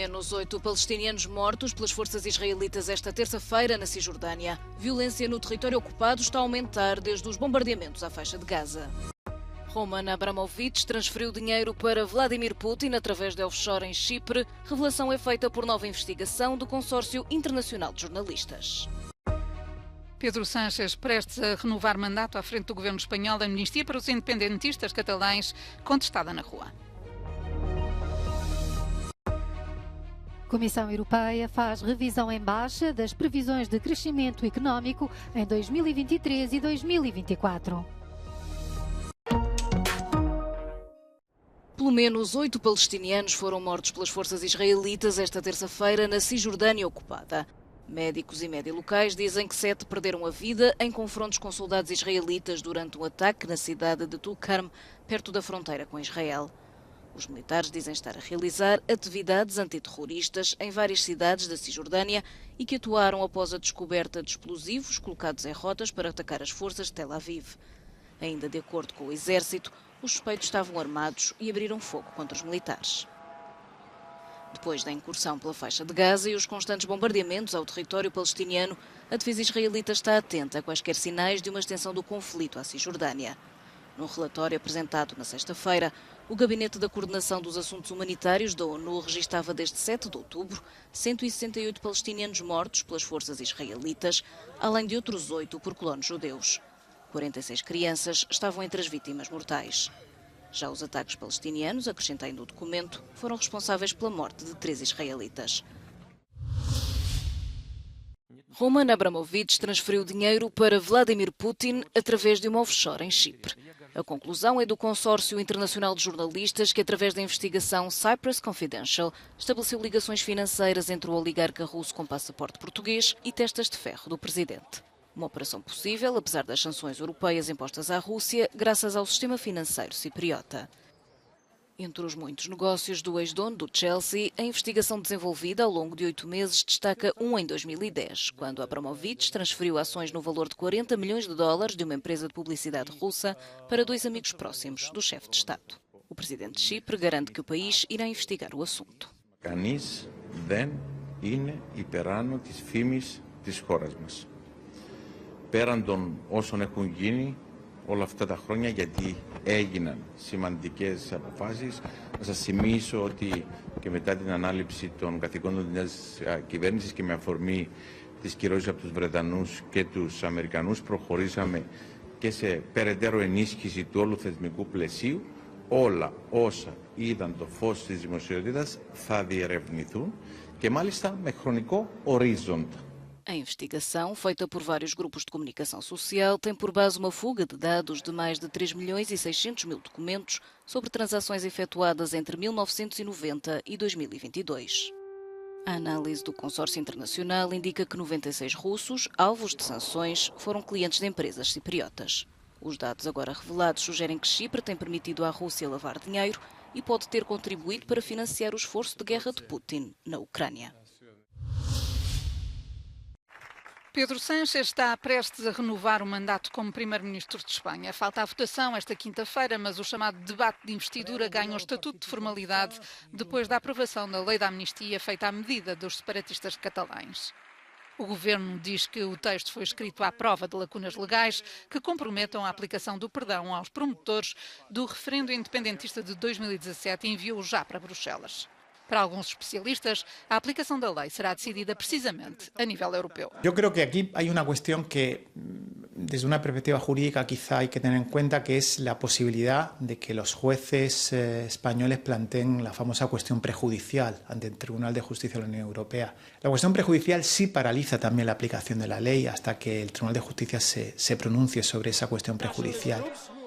menos 8 palestinianos mortos pelas forças israelitas esta terça-feira na Cisjordânia. Violência no território ocupado está a aumentar desde os bombardeamentos à faixa de Gaza. Roman Abramovich transferiu dinheiro para Vladimir Putin através de offshore em Chipre. Revelação é feita por nova investigação do Consórcio Internacional de Jornalistas. Pedro Sánchez, prestes a renovar mandato à frente do governo espanhol, da amnistia para os independentistas catalães, contestada na rua. A Comissão Europeia faz revisão em baixa das previsões de crescimento económico em 2023 e 2024. Pelo menos 8 palestinianos foram mortos pelas forças israelitas esta terça-feira na Cisjordânia ocupada. Médicos e média locais dizem que 7 perderam a vida em confrontos com soldados israelitas durante um ataque na cidade de Tulkarm, perto da fronteira com Israel. Os militares dizem estar a realizar atividades antiterroristas em várias cidades da Cisjordânia e que atuaram após a descoberta de explosivos colocados em rotas para atacar as forças de Tel Aviv. Ainda de acordo com o exército, os suspeitos estavam armados e abriram fogo contra os militares. Depois da incursão pela faixa de Gaza e os constantes bombardeamentos ao território palestiniano, a defesa israelita está atenta a quaisquer sinais de uma extensão do conflito à Cisjordânia. Num relatório apresentado na sexta-feira, o Gabinete da Coordenação dos Assuntos Humanitários da ONU registava desde 7 de outubro 168 palestinianos mortos pelas forças israelitas, além de outros 8 por colonos judeus. 46 crianças estavam entre as vítimas mortais. Já os ataques palestinianos, acrescentando o documento, foram responsáveis pela morte de 3 israelitas. Roman Abramovich transferiu dinheiro para Vladimir Putin através de uma offshore em Chipre. A conclusão é do Consórcio Internacional de Jornalistas que, através da investigação Cyprus Confidential, estabeleceu ligações financeiras entre o oligarca russo com passaporte português e testas de ferro do presidente. Uma operação possível, apesar das sanções europeias impostas à Rússia, graças ao sistema financeiro cipriota. Entre os muitos negócios do ex-dono do Chelsea, a investigação desenvolvida ao longo de 8 meses destaca um em 2010, quando Abramovich transferiu ações no valor de 40 milhões de dólares de uma empresa de publicidade russa para 2 amigos próximos do chefe de Estado. O presidente de Chipre garante que o país irá investigar o assunto. Κανείς δεν είναι υπεράνω της φήμης της χώρας μας. Πέραν των όσων έχουν γίνει όλα αυτά τα χρόνια, γιατί έγιναν σημαντικές αποφάσεις. Να σας θυμίσω ότι και μετά την ανάληψη των καθηκόντων της κυβέρνησης και με αφορμή της κυρώσης από τους Βρετανούς και τους Αμερικανούς προχωρήσαμε και σε περαιτέρω ενίσχυση του όλου θεσμικού πλαισίου. Όλα όσα είδαν το φως της δημοσιότητας θα διερευνηθούν και μάλιστα με χρονικό ορίζοντα. A investigação, feita por vários grupos de comunicação social, tem por base uma fuga de dados de mais de 3 milhões e 600 mil documentos sobre transações efetuadas entre 1990 e 2022. A análise do consórcio internacional indica que 96 russos, alvos de sanções, foram clientes de empresas cipriotas. Os dados agora revelados sugerem que Chipre tem permitido à Rússia lavar dinheiro e pode ter contribuído para financiar o esforço de guerra de Putin na Ucrânia. Pedro Sánchez está prestes a renovar o mandato como primeiro-ministro de Espanha. Falta a votação esta quinta-feira, mas o chamado debate de investidura ganha um estatuto de formalidade depois da aprovação da lei da amnistia feita à medida dos separatistas catalães. O governo diz que o texto foi escrito à prova de lacunas legais que comprometam a aplicação do perdão aos promotores do referendo independentista de 2017 e enviou-o já para Bruxelas. Para alguns especialistas, a aplicação da lei será decidida precisamente a nível europeu. Yo creo que aquí hay una cuestión que, desde una perspectiva jurídica, quizá hay que tener en cuenta, que es la posibilidad de que los jueces españoles planteen la famosa cuestión prejudicial ante el Tribunal de Justicia de la Unión Europea. La cuestión prejudicial sí paraliza también la aplicación de la ley hasta que el Tribunal de Justicia se pronuncie sobre esa cuestión prejudicial.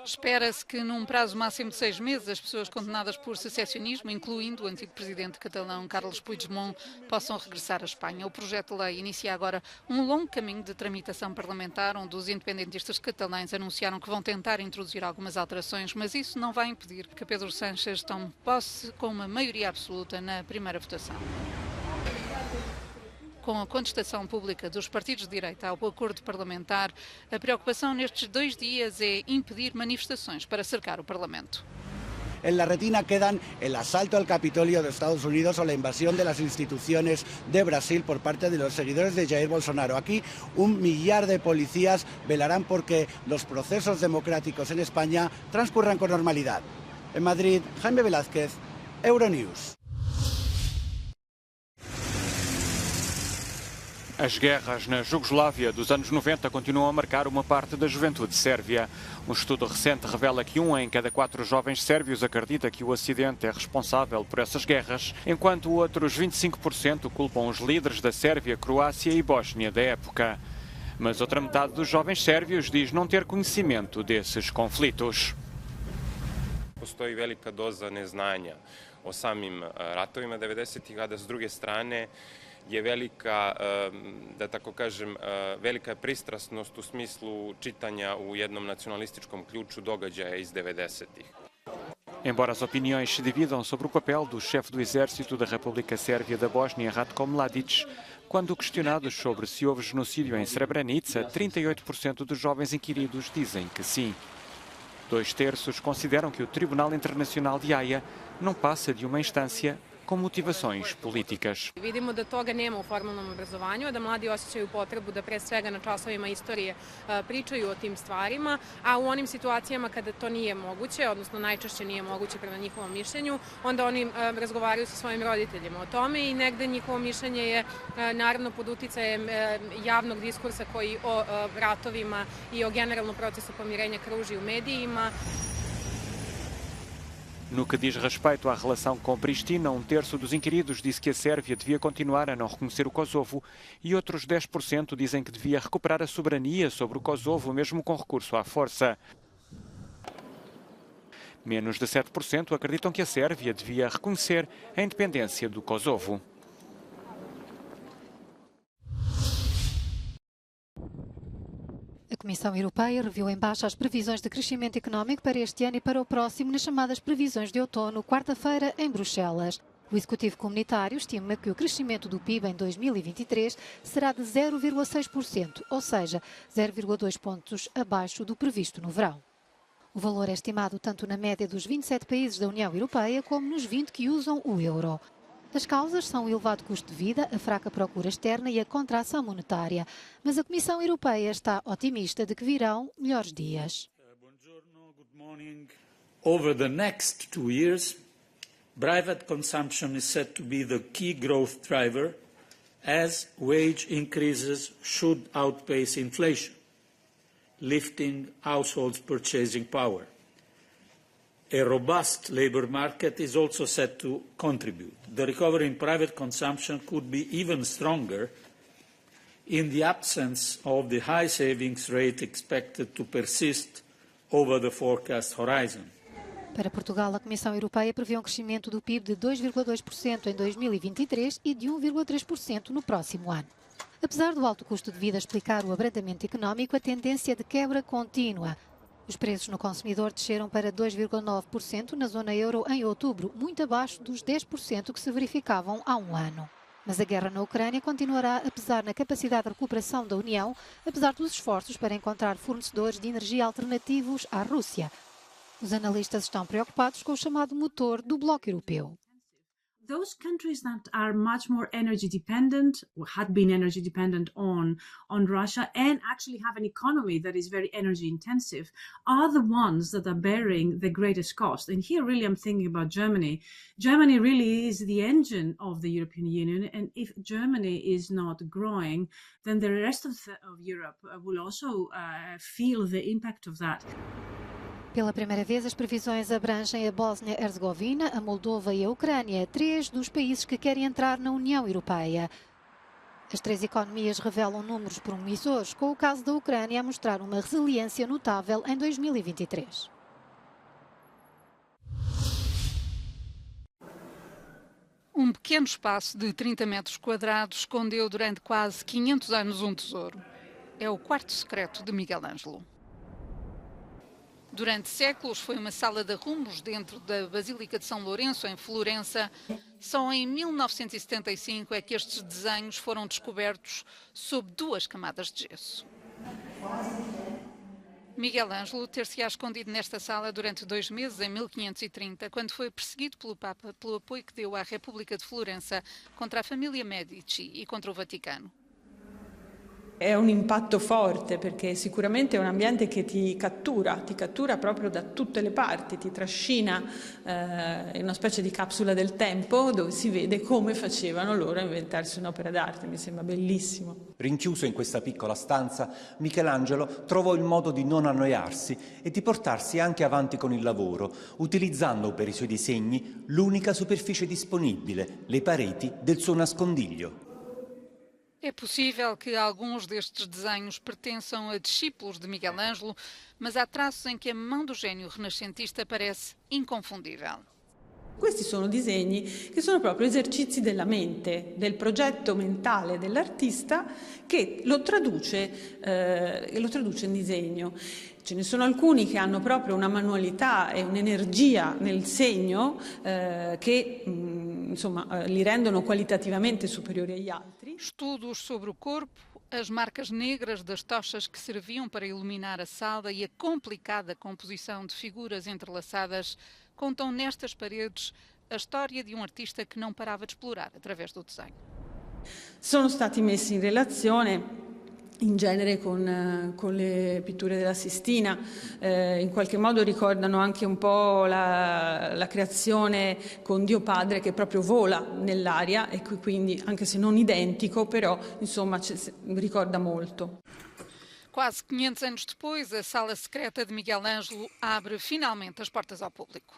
Espera-se que, num prazo máximo de 6 meses, as pessoas condenadas por secessionismo, incluindo o antigo presidente catalão Carles Puigdemont, possam regressar à Espanha. O projeto de lei inicia agora um longo caminho de tramitação parlamentar, onde os independentistas catalães anunciaram que vão tentar introduzir algumas alterações, mas isso não vai impedir que Pedro Sánchez tome posse com uma maioria absoluta na primeira votação. Com a contestação pública dos partidos de direita ao acordo parlamentar, a preocupação nestes 2 dias é impedir manifestações para cercar o Parlamento. en la retina quedan el asalto al Capitolio de Estados Unidos o la invasión de las instituciones de Brasil por parte de los seguidores de Jair Bolsonaro. Aquí 1 millar de policías velarán porque los procesos democráticos en España transcurran con normalidad. En Madrid, Jaime Velázquez, Euronews. As guerras na Jugoslávia dos anos 90 continuam a marcar uma parte da juventude sérvia. Um estudo recente revela que 1 em cada 4 jovens sérvios acredita que o Ocidente é responsável por essas guerras, enquanto outros 25% culpam os líderes da Sérvia, Croácia e Bósnia da época. Mas outra metade dos jovens sérvios diz não ter conhecimento desses conflitos. Postoji velika doza neznanja o samim ratovima 90-ih, a da s druge strane je velika, da tako kažem, velika pristrasnost u smislu čitanja u jednom nacionalističkom ključu događaja iz 90-ih. Embora as opiniões se dividam sobre o papel do chefe do exército da República Sérvia da Bósnia, Ratko Mladic, quando questionados sobre se houve genocídio em Srebrenica, 38% dos jovens inquiridos dizem que sim. 2/3 consideram que o Tribunal Internacional de Haia não passa de uma instância com motivações políticas. Vidimo da toga nema u formalnom obrazovanju, a da mladi osjećaju potrebu da pre svega na časovima istorije pričaju o tim stvarima, a u onim situacijama kada to nije moguće, odnosno najčešće nije moguće prema njihovom mišljenju, onda oni razgovaraju sa svojim roditeljima o tome i negde njihovo mišljenje je naravno pod uticajem javnog diskursa koji o ratovima i o generalnom procesu pomirenja kruži u medijima. No que diz respeito à relação com Pristina, 1/3 dos inquiridos disse que a Sérvia devia continuar a não reconhecer o Kosovo e outros 10% dizem que devia recuperar a soberania sobre o Kosovo, mesmo com recurso à força. Menos de 7% acreditam que a Sérvia devia reconhecer a independência do Kosovo. A Comissão Europeia reviu em baixa as previsões de crescimento económico para este ano e para o próximo nas chamadas previsões de outono, quarta-feira, em Bruxelas. O Executivo Comunitário estima que o crescimento do PIB em 2023 será de 0,6%, ou seja, 0,2 pontos abaixo do previsto no verão. O valor é estimado tanto na média dos 27 países da União Europeia como nos 20 que usam o euro. As causas são o elevado custo de vida, a fraca procura externa e a contração monetária. Mas a Comissão Europeia está otimista de que virão melhores dias. Over the next 2 years, private consumption is set to be the key growth driver as wage increases should outpace inflation, lifting households' purchasing power. A robust labour market is also set to contribute. The recovery in private consumption could be even stronger in the absence of the high savings rate expected to persist over the forecast horizon. Para Portugal, a Comissão Europeia prevê um crescimento do PIB de 2,2% em 2023 e de 1,3% no próximo ano. Apesar do alto custo de vida explicar o abrandamento económico, a tendência de quebra contínua. Os preços no consumidor desceram para 2,9% na zona euro em outubro, muito abaixo dos 10% que se verificavam há um ano. Mas a guerra na Ucrânia continuará a pesar na capacidade de recuperação da União, apesar dos esforços para encontrar fornecedores de energia alternativos à Rússia. Os analistas estão preocupados com o chamado motor do bloco europeu. Those countries that are much more energy dependent, or had been energy dependent on Russia, and actually have an economy that is very energy intensive, are the ones that are bearing the greatest cost. And here really I'm thinking about Germany. Germany really is the engine of the European Union, and if Germany is not growing, then the rest of Europe will also feel the impact of that. Pela primeira vez, as previsões abrangem a Bósnia-Herzegovina, a Moldova e a Ucrânia, 3 dos países que querem entrar na União Europeia. As 3 economias revelam números promissores, com o caso da Ucrânia a mostrar uma resiliência notável em 2023. Um pequeno espaço de 30 metros quadrados escondeu durante quase 500 anos um tesouro. É o quarto secreto de Miguel Ângelo. Durante séculos foi uma sala de arrumos dentro da Basílica de São Lourenço, em Florença. Só em 1975 é que estes desenhos foram descobertos sob 2 camadas de gesso. Miguel Ângelo ter-se-á escondido nesta sala durante 2 meses, em 1530, quando foi perseguido pelo Papa pelo apoio que deu à República de Florença contra a família Medici e contra o Vaticano. È un impatto forte perché sicuramente è un ambiente che ti cattura proprio da tutte le parti, ti trascina in una specie di capsula del tempo dove si vede come facevano loro a inventarsi un'opera d'arte, mi sembra bellissimo. Rinchiuso in questa piccola stanza, Michelangelo trovò il modo di non annoiarsi e di portarsi anche avanti con il lavoro, utilizzando per i suoi disegni l'unica superficie disponibile, le pareti del suo nascondiglio. É possível que alguns destes desenhos pertençam a discípulos de Miguel Ângelo, mas há traços em que a mão do gênio renascentista parece inconfundível. Questi sono disegni che sono proprio esercizi della mente, del progetto mentale dell'artista che lo traduce in disegno. Ce ne sono alcuni che hanno proprio una manualità e un'energia nel segno che li rendono qualitativamente superiori agli altri. Estudos sobre o corpo, as marcas negras das tochas que serviam para iluminar a sala e a complicada composição de figuras entrelaçadas contam nestas paredes a história de um artista que não parava de explorar através do desenho. Sono stati messi in relazione in genere con le pitture della Sistina, in qualche modo ricordano anche un po' la creazione con Dio Padre che proprio vola nell'aria e quindi anche se non identico però insomma ricorda molto. Quase 500 anos depois, a Sala Secreta de Miguel Ângelo abre finalmente as portas ao público.